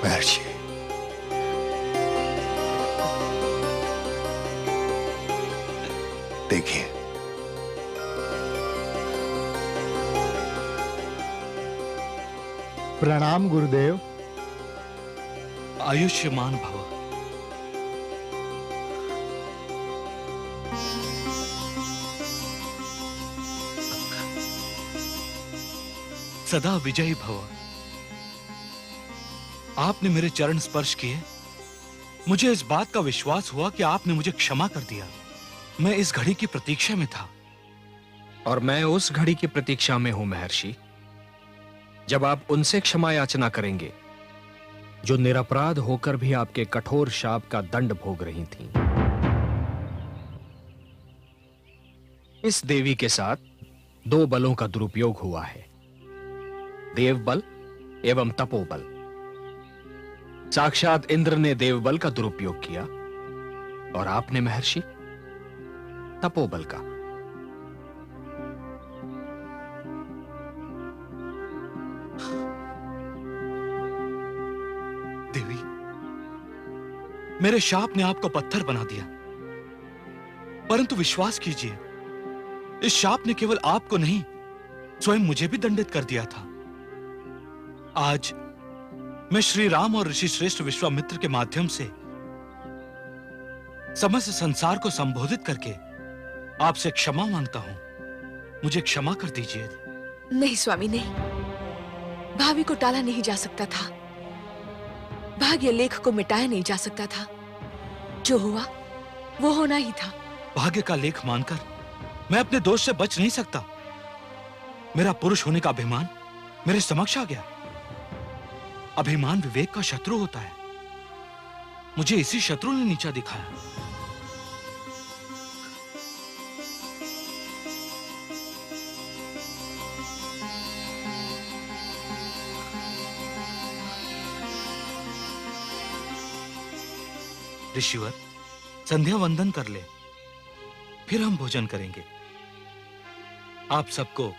महर्षि, देखिए, प्रणाम गुरुदेव। आयुष्मान भव। सदा विजयी भव। आपने मेरे चरण स्पर्श किए, मुझे इस बात का विश्वास हुआ कि आपने मुझे क्षमा कर दिया। मैं इस घड़ी की प्रतीक्षा में था। और मैं उस घड़ी की प्रतीक्षा में हूं महर्षि, जब आप उनसे क्षमा याचना करेंगे जो निरपराध होकर भी आपके कठोर शाप का दंड भोग रही थीं। इस देवी के साथ दो बलों का दुरुपयोग हुआ है, देव बल एवं तपोबल। साक्षात इंद्र ने देव बल का दुरुपयोग किया और आपने महर्षि तपोबल का। देवी, मेरे शाप ने आपको पत्थर बना दिया, परंतु विश्वास कीजिए, इस शाप ने केवल आपको नहीं, स्वयं मुझे भी दंडित कर दिया था। आज मैं श्री राम और ऋषि श्रेष्ठ विश्वामित्र के माध्यम से समस्त संसार को संबोधित करके आपसे क्षमा मांगता हूं। मुझे क्षमा कर दीजिए। नहीं स्वामी, नहीं। भावी को टाला नहीं जा सकता था, भाग्य लेख को मिटाया नहीं जा सकता था। जो हुआ वो होना ही था। भाग्य का लेख मानकर मैं अपने दोष से बच नहीं सकता। मेरा पुरुष होने का अभिमान मेरे समक्ष आ गया। अभिमान विवेक का शत्रु होता है। मुझे इसी शत्रु ने नीचा दिखाया। ऋषिवर, संध्या वंदन कर ले, फिर हम भोजन करेंगे। आप सबको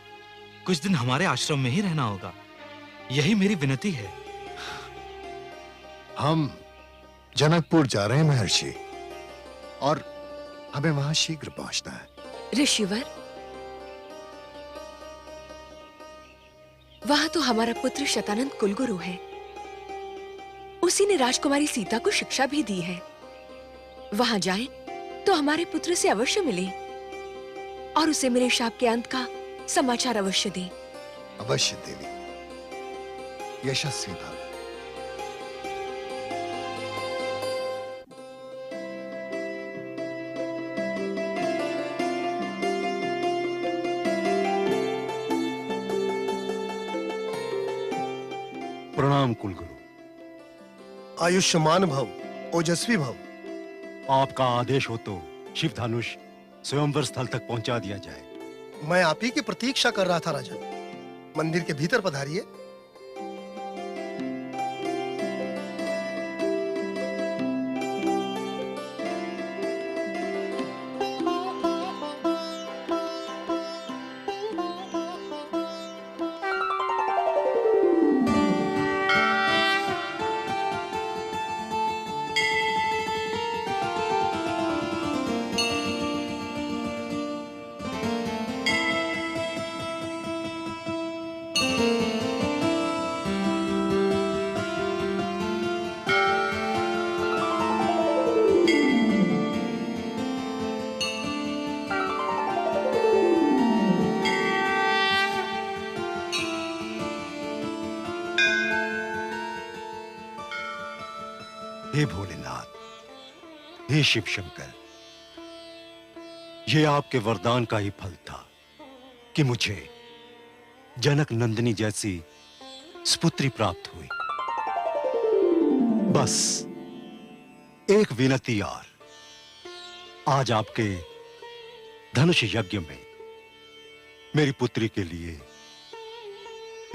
कुछ दिन हमारे आश्रम में ही रहना होगा, यही मेरी विनती है। हम जनकपुर जा रहे हैं महर्षि, और हमें वहां शीघ्र पहुंचना है। ऋषिवर, वहां तो हमारा पुत्र शतानंद कुलगुरु है। उसी ने राजकुमारी सीता को शिक्षा भी दी है। वहां जाएं तो हमारे पुत्र से अवश्य मिलें और उसे मेरे शाप के अंत का समाचार अवश्य दें। अवश्य देवी, यशस्वी भव। प्रणाम कुलगुरु। आयुष्मान भव, ओजस्वी भव। आपका आदेश हो तो शिव धनुष स्वयंवर स्थल तक पहुंचा दिया जाए। मैं आप ही की प्रतीक्षा कर रहा था राजन। मंदिर के भीतर पधारिए। हे भोलेनाथ, हे शिव शंकर, ये आपके वरदान का ही फल था कि मुझे जनक नंदिनी जैसी सुपुत्री प्राप्त हुई। बस एक विनती और, आज आपके धनुष यज्ञ में मेरी पुत्री के लिए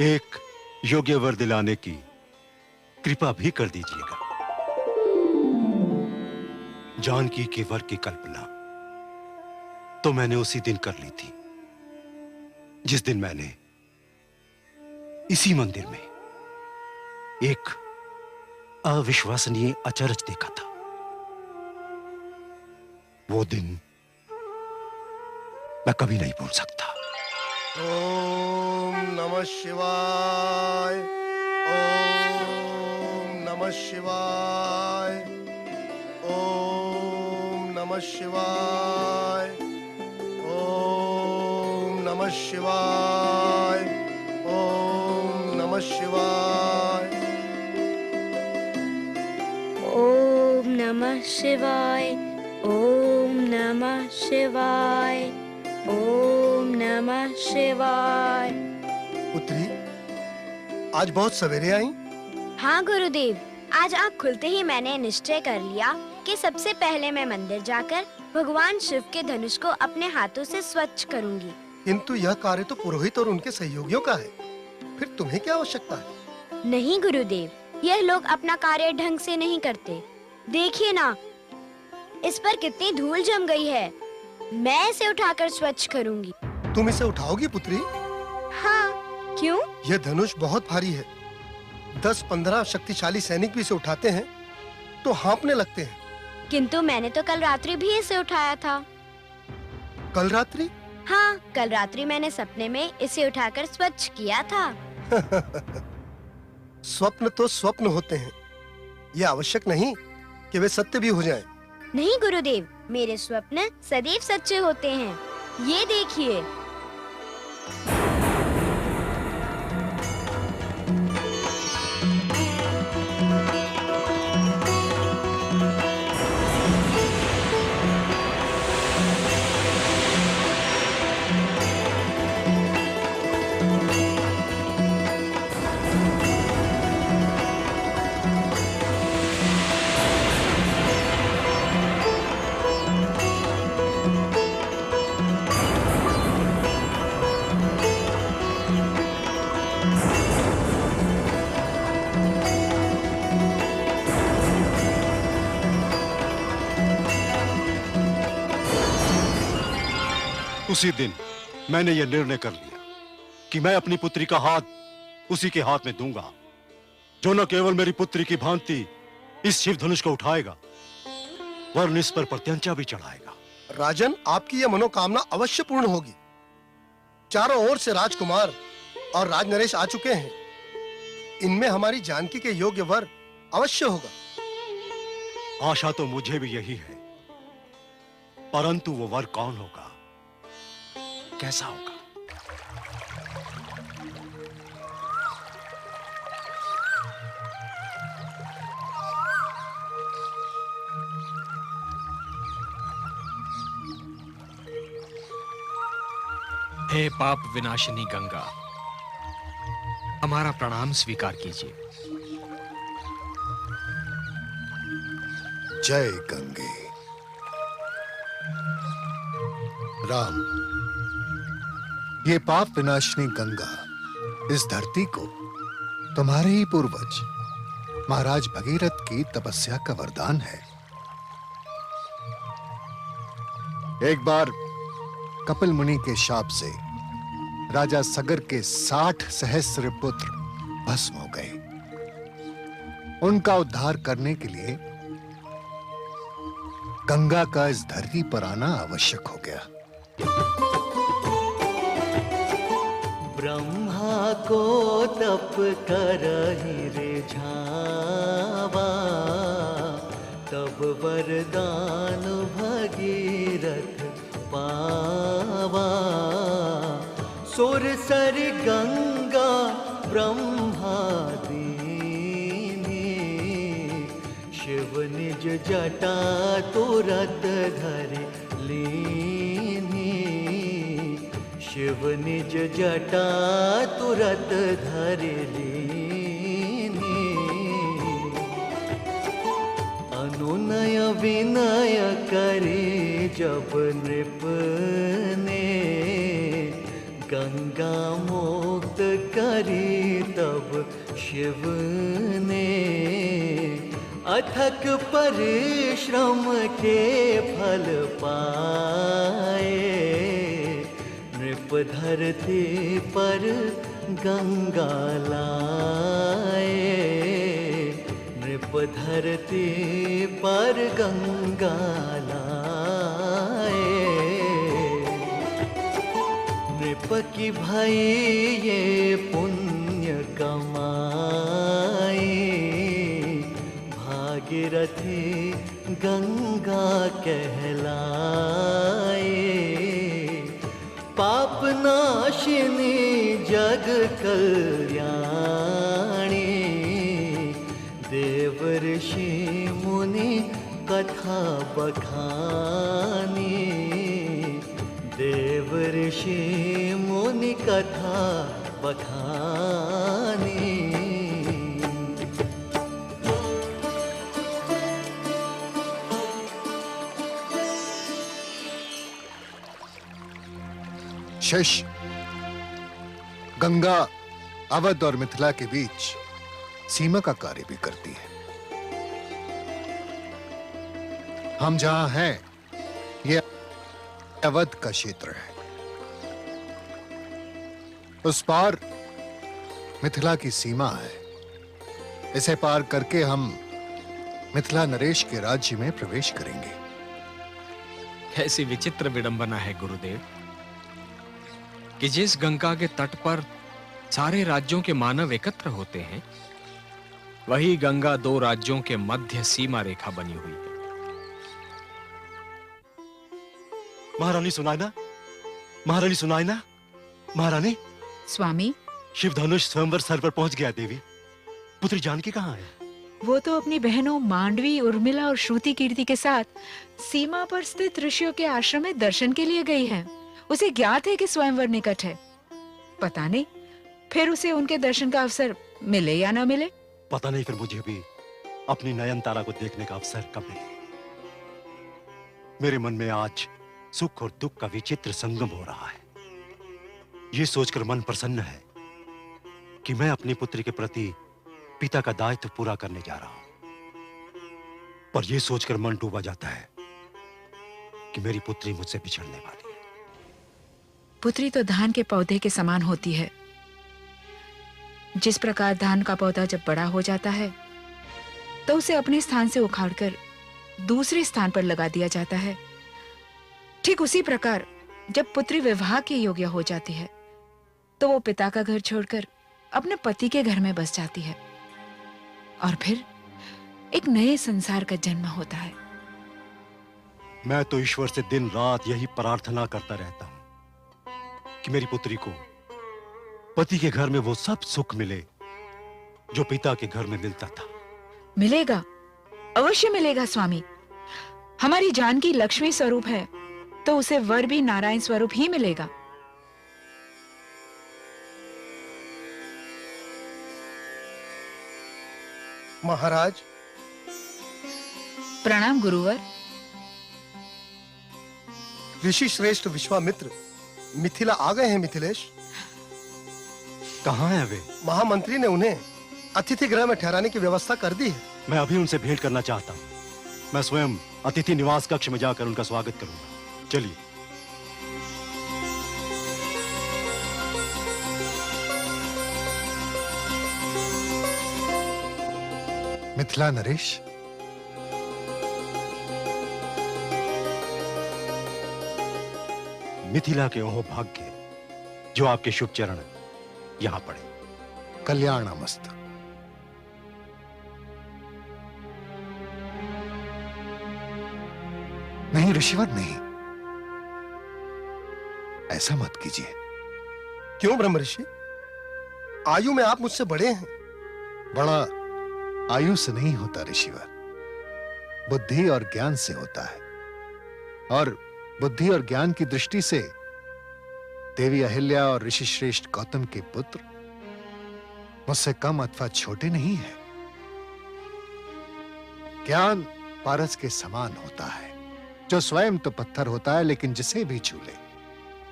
एक योग्य वर दिलाने की कृपा भी कर दीजिएगा। जानकी के वर की कल्पना तो मैंने उसी दिन कर ली थी, जिस दिन मैंने इसी मंदिर में एक अविश्वसनीय अचरज देखा था। वो दिन मैं कभी नहीं भूल सकता। ओम नमः शिवाय। ओम नमः शिवाय। ओम नमः शिवाय। ओम नमः शिवाय। ओम नमः शिवाय। ओम नमः शिवाय। ओम नमः शिवाय। ओम नमः शिवाय। पुत्री, आज बहुत सवेरे आई। हाँ गुरुदेव, आज आँख खुलते ही मैंने निश्चय कर लिया कि सबसे पहले मैं मंदिर जाकर भगवान शिव के धनुष को अपने हाथों से स्वच्छ करूंगी। किंतु यह कार्य तो पुरोहित और उनके सहयोगियों का है, फिर तुम्हें क्या आवश्यकता है? नहीं गुरुदेव, यह लोग अपना कार्य ढंग से नहीं करते। देखिए ना, इस पर कितनी धूल जम गई है। मैं इसे उठाकर स्वच्छ करूंगी। तुम इसे उठाओगी पुत्री? हाँ, क्यों? यह धनुष बहुत भारी है। 10-15 शक्तिशाली सैनिक भी इसे उठाते हैं तो हाँफने लगते हैं। किंतु मैंने तो कल रात्रि भी इसे उठाया था। कल रात्रि? हाँ, कल रात्रि मैंने सपने में इसे उठाकर स्वच्छ किया था। स्वप्न तो स्वप्न होते हैं, यह आवश्यक नहीं कि वे सत्य भी हो जाएं। नहीं गुरुदेव, मेरे स्वप्न सदैव सच्चे होते हैं। ये देखिए। उसी दिन मैंने यह निर्णय कर लिया कि मैं अपनी पुत्री का हाथ उसी के हाथ में दूंगा, जो न केवल मेरी पुत्री की भांति इस शिव धनुष को उठाएगा, वरन इस पर प्रत्यंचा भी चढ़ाएगा। राजन, आपकी यह मनोकामना अवश्य पूर्ण होगी। चारों ओर से राजकुमार और राजनरेश आ चुके हैं। इनमें हमारी जानकी के योग्य वर अवश्य होगा। आशा तो मुझे भी यही है, परंतु वो वर कौन होगा, कैसा होगा? हे पाप विनाशिनी गंगा, हमारा प्रणाम स्वीकार कीजिए। जय गंगे। राम, ये पाप विनाशिनी गंगा इस धरती को तुम्हारे ही पूर्वज महाराज भगीरथ की तपस्या का वरदान है। एक बार कपिल मुनि के शाप से राजा सगर के 60 सहस्र पुत्र भस्म हो गए। उनका उद्धार करने के लिए गंगा का इस धरती पर आना आवश्यक हो गया। ब्रह्मा को तप करहि रे झावा, तब वरदान भगीरथ पावा। सुर सर गंगा ब्रह्मा दीनी, शिव निज जटा तुरत धर लीनी। शिव निज जटा तुरत धर लीनी। अनुनय विनय करे जब नृप ने, गंगा मुक्त करी तब शिव ने। अथक परिश्रम के फल पाए, नृप धरती पर गंगा लाए। नृप धरती पर गंगा लाए, नृप की भई ये पुण्य कमाई, भागीरथी गंगा कहलाए, पाप नाशिनी जग कल्याणी, देव ऋषि मुनि कथा बखानी, देव ऋषि मुनि कथा बखानी। शेष गंगा अवध और मिथिला के बीच सीमा का कार्य भी करती है। हम जहां हैं ये अवध का क्षेत्र है, उस पार मिथिला की सीमा है। इसे पार करके हम मिथिला नरेश के राज्य में प्रवेश करेंगे। कैसी विचित्र विडंबना है गुरुदेव कि जिस गंगा के तट पर सारे राज्यों के मानव एकत्र होते हैं, वही गंगा दो राज्यों के मध्य सीमा रेखा बनी हुई है। महारानी सुनाई ना, महारानी सुनाई ना, महारानी। स्वामी, शिव धनुष स्वयंवर स्थल पर पहुंच गया देवी। पुत्री जानकी कहाँ है? वो तो अपनी बहनों मांडवी, उर्मिला और श्रुति कीर्ति के साथ सीमा पर स्थित ऋषियों के आश्रम में दर्शन के लिए गई है। उसे ज्ञात है कि स्वयंवर निकट है। पता नहीं फिर उसे उनके दर्शन का अवसर मिले या ना मिले। पता नहीं फिर मुझे भी अपनी नयन तारा को देखने का अवसर कब मिले। मेरे मन में आज सुख और दुख का विचित्र संगम हो रहा है। ये सोचकर मन प्रसन्न है कि मैं अपनी पुत्री के प्रति पिता का दायित्व पूरा करने जा रहा हूं, पर यह सोचकर मन डूबा जाता है कि मेरी पुत्री मुझसे बिछड़ने वाली है। पुत्री तो धान के पौधे के समान होती है। जिस प्रकार धान का पौधा जब बड़ा हो जाता है तो उसे अपने स्थान से उखाड़कर दूसरे स्थान पर लगा दिया जाता है, ठीक उसी प्रकार जब पुत्री विवाह के योग्य हो जाती है तो वो पिता का घर छोड़कर अपने पति के घर में बस जाती है और फिर एक नए संसार का जन्म होता है। मैं तो ईश्वर से दिन रात यही प्रार्थना करता रहता हूं कि मेरी पुत्री को पति के घर में वो सब सुख मिले जो पिता के घर में मिलता था। मिलेगा, अवश्य मिलेगा स्वामी। हमारी जानकी लक्ष्मी स्वरूप है तो उसे वर भी नारायण स्वरूप ही मिलेगा। महाराज, प्रणाम गुरुवर। ऋषि श्रेष्ठ विश्वामित्र मिथिला आ गए हैं। मिथिलेश, कहाँ हैं वे? महामंत्री ने उन्हें अतिथि गृह में ठहराने की व्यवस्था कर दी है। मैं अभी उनसे भेंट करना चाहता हूँ। मैं स्वयं अतिथि निवास कक्ष में जाकर उनका स्वागत करूंगा। चलिए। मिथिला नरेश, मिथिला के ओह भाग्य जो आपके शुभ चरण यहां पड़े। कल्याणमस्त। नहीं ऋषिवर, नहीं, ऐसा मत कीजिए। क्यों ब्रह्म ऋषि? आयु में आप मुझसे बड़े हैं। बड़ा आयु से नहीं होता ऋषिवर, बुद्धि और ज्ञान से होता है। और बुद्धि और ज्ञान की दृष्टि से देवी अहिल्या और ऋषि श्रेष्ठ गौतम के पुत्र मुझसे कम अथवा छोटे नहीं है। ज्ञान पारस के समान होता है, जो स्वयं तो पत्थर होता है लेकिन जिसे भी छू ले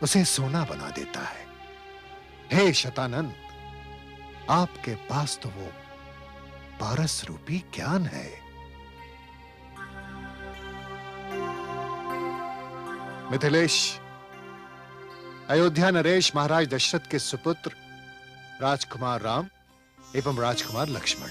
उसे सोना बना देता है। हे शतानंद, आपके पास तो वो पारस रूपी ज्ञान है। मिथिलेश, अयोध्या नरेश महाराज दशरथ के सुपुत्र राजकुमार राम एवं राजकुमार लक्ष्मण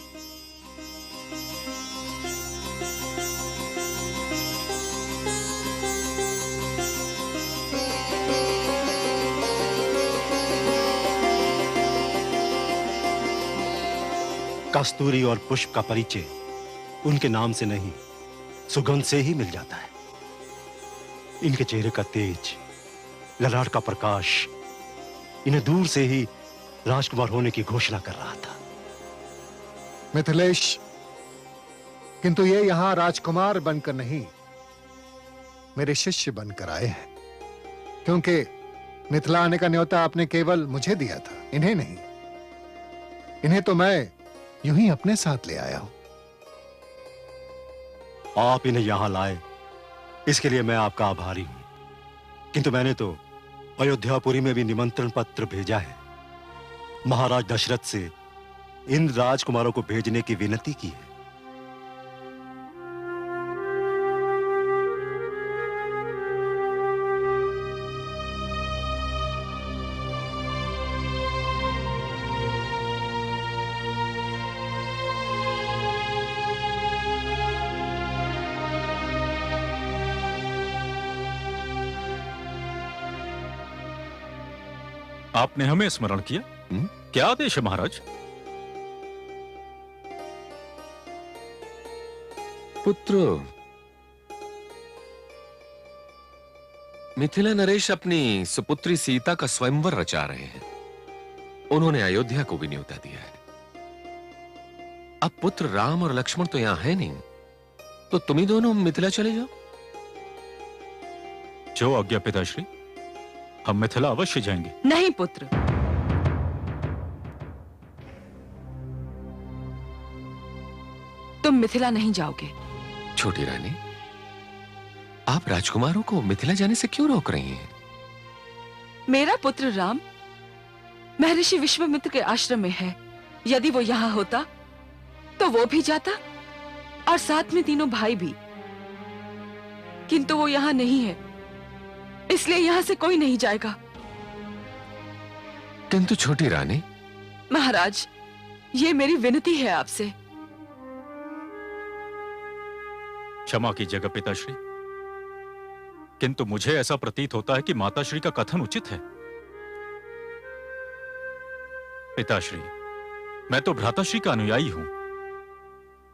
कस्तूरी और पुष्प का परिचय उनके नाम से नहीं, सुगंध से ही मिल जाता है। इनके चेहरे का तेज, ललाट का प्रकाश इन्हें दूर से ही राजकुमार होने की घोषणा कर रहा था। मिथिलेश, किंतु ये यहां राजकुमार बनकर नहीं, मेरे शिष्य बनकर आए हैं, क्योंकि मिथिला आने का न्योता आपने केवल मुझे दिया था, इन्हें नहीं। इन्हें तो मैं यूं ही अपने साथ ले आया हूं। आप इन्हें यहां लाए, इसके लिए मैं आपका आभारी हूं। किंतु मैंने तो अयोध्यापुरी में भी निमंत्रण पत्र भेजा है। महाराज दशरथ से इन राजकुमारों को भेजने की विनती की है। आपने हमें स्मरण किया? क्या आदेश है महाराज? पुत्र, मिथिला नरेश अपनी सुपुत्री सीता का स्वयंवर रचा रहे हैं। उन्होंने अयोध्या को भी न्योता दिया है। अब पुत्र राम और लक्ष्मण तो यहां है नहीं, तो तुम ही दोनों मिथिला चले जाओ। जो आज्ञा पिताश्री, हम मिथिला अवश्य जाएंगे। नहीं पुत्र, तुम मिथिला नहीं जाओगे। छोटी रानी, आप राजकुमारों को मिथिला जाने से क्यों रोक रही हैं? मेरा पुत्र राम महर्षि विश्वामित्र के आश्रम में है। यदि वो यहाँ होता तो वो भी जाता और साथ में तीनों भाई भी, किंतु वो यहाँ नहीं है, इसलिए यहाँ से कोई नहीं जाएगा। किंतु छोटी रानी। महाराज, ये मेरी विनती है आपसे। क्षमा कीजिएगा पिताश्री, किंतु मुझे ऐसा प्रतीत होता है कि माताश्री का कथन उचित है। पिताश्री, मैं तो भ्राताश्री का अनुयायी हूं।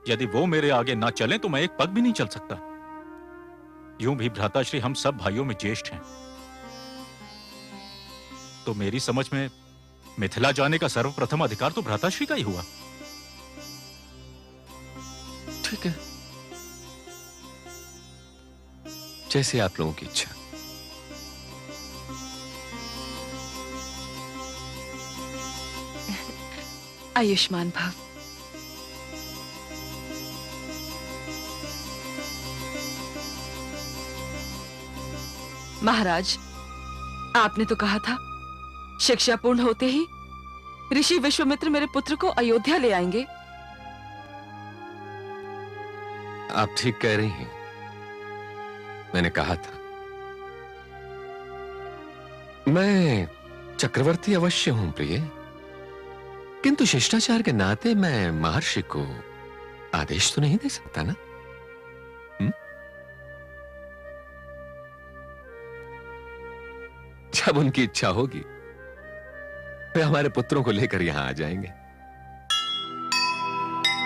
यदि वो मेरे आगे ना चलें तो मैं एक पग भी नहीं चल सकता। यूं भी भ्राताश्री हम सब भाइयों में ज्येष्ठ हैं, तो मेरी समझ में मिथिला जाने का सर्वप्रथम अधिकार तो भ्राताश्री का ही हुआ। ठीक है, जैसे आप लोगों की इच्छा। आयुष्मान भव। महाराज, आपने तो कहा था शिक्षा पूर्ण होते ही ऋषि विश्वामित्र मेरे पुत्र को अयोध्या ले आएंगे। आप ठीक कह रही हैं, मैंने कहा था। मैं चक्रवर्ती अवश्य हूं प्रिय, किंतु शिष्टाचार के नाते मैं महर्षि को आदेश तो नहीं दे सकता ना। जब उनकी इच्छा होगी वे हमारे पुत्रों को लेकर यहां आ जाएंगे।